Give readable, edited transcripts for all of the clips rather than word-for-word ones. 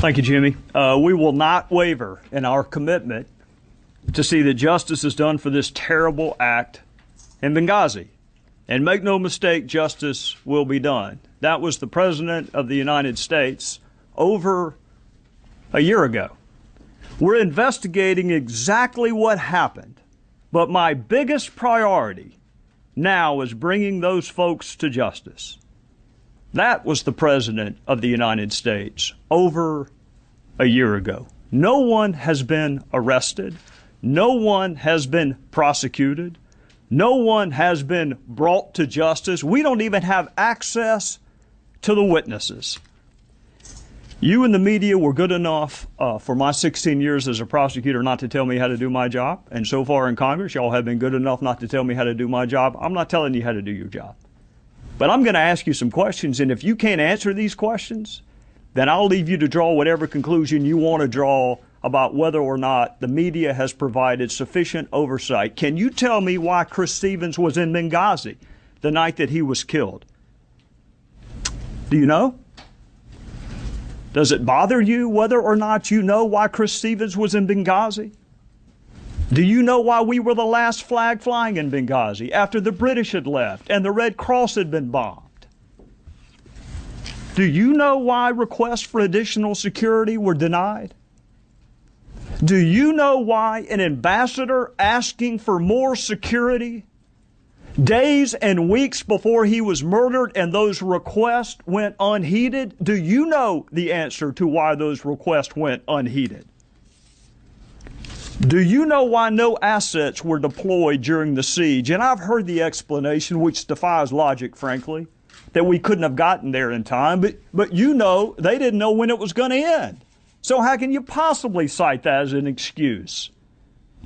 Thank you, Jimmy. We will not waver in our commitment to see that justice is done for this terrible act in Benghazi. And make no mistake, justice will be done. That was the President of the United States over a year ago. We're investigating exactly what happened, but my biggest priority now is bringing those folks to justice. That was the President of the United States over a year ago. No one has been arrested. No one has been prosecuted. No one has been brought to justice. We don't even have access to the witnesses. You and the media were good enough for my 16 years as a prosecutor not to tell me how to do my job. And so far in Congress, y'all have been good enough not to tell me how to do my job. I'm not telling you how to do your job. But I'm going to ask you some questions, and if you can't answer these questions, then I'll leave you to draw whatever conclusion you want to draw about whether or not the media has provided sufficient oversight. Can you tell me why Chris Stevens was in Benghazi the night that he was killed? Do you know? Does it bother you whether or not you know why Chris Stevens was in Benghazi? Do you know why we were the last flag flying in Benghazi after the British had left and the Red Cross had been bombed? Do you know why requests for additional security were denied? Do you know why an ambassador asking for more security days and weeks before he was murdered and those requests went unheeded? Do you know the answer to why those requests went unheeded? Do you know why no assets were deployed during the siege? And I've heard the explanation, which defies logic, frankly, that we couldn't have gotten there in time. But you know, they didn't know when it was going to end. So how can you possibly cite that as an excuse?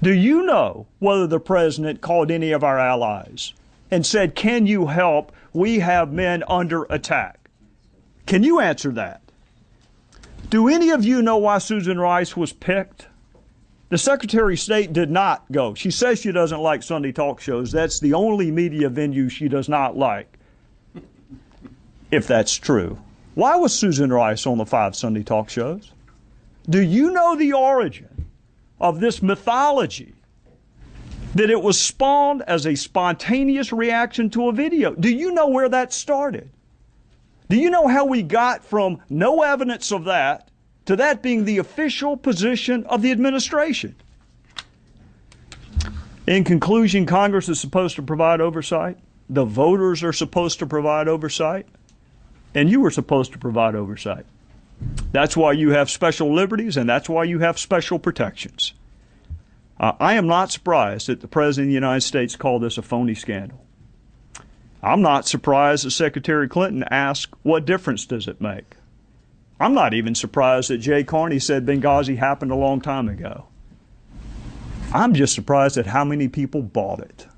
Do you know whether the president called any of our allies and said, can you help? We have men under attack. Can you answer that? Do any of you know why Susan Rice was picked? The Secretary of State did not go. She says she doesn't like Sunday talk shows. That's the only media venue she does not like, if that's true. Why was Susan Rice on the 5 Sunday talk shows? Do you know the origin of this mythology that it was spawned as a spontaneous reaction to a video? Do you know where that started? Do you know how we got from no evidence of that to that being the official position of the administration? In conclusion, Congress is supposed to provide oversight. The voters are supposed to provide oversight. And you were supposed to provide oversight. That's why you have special liberties, and that's why you have special protections. I am not surprised that the President of the United States called this a phony scandal. I'm not surprised that Secretary Clinton asked, what difference does it make? I'm not even surprised that Jay Carney said Benghazi happened a long time ago. I'm just surprised at how many people bought it.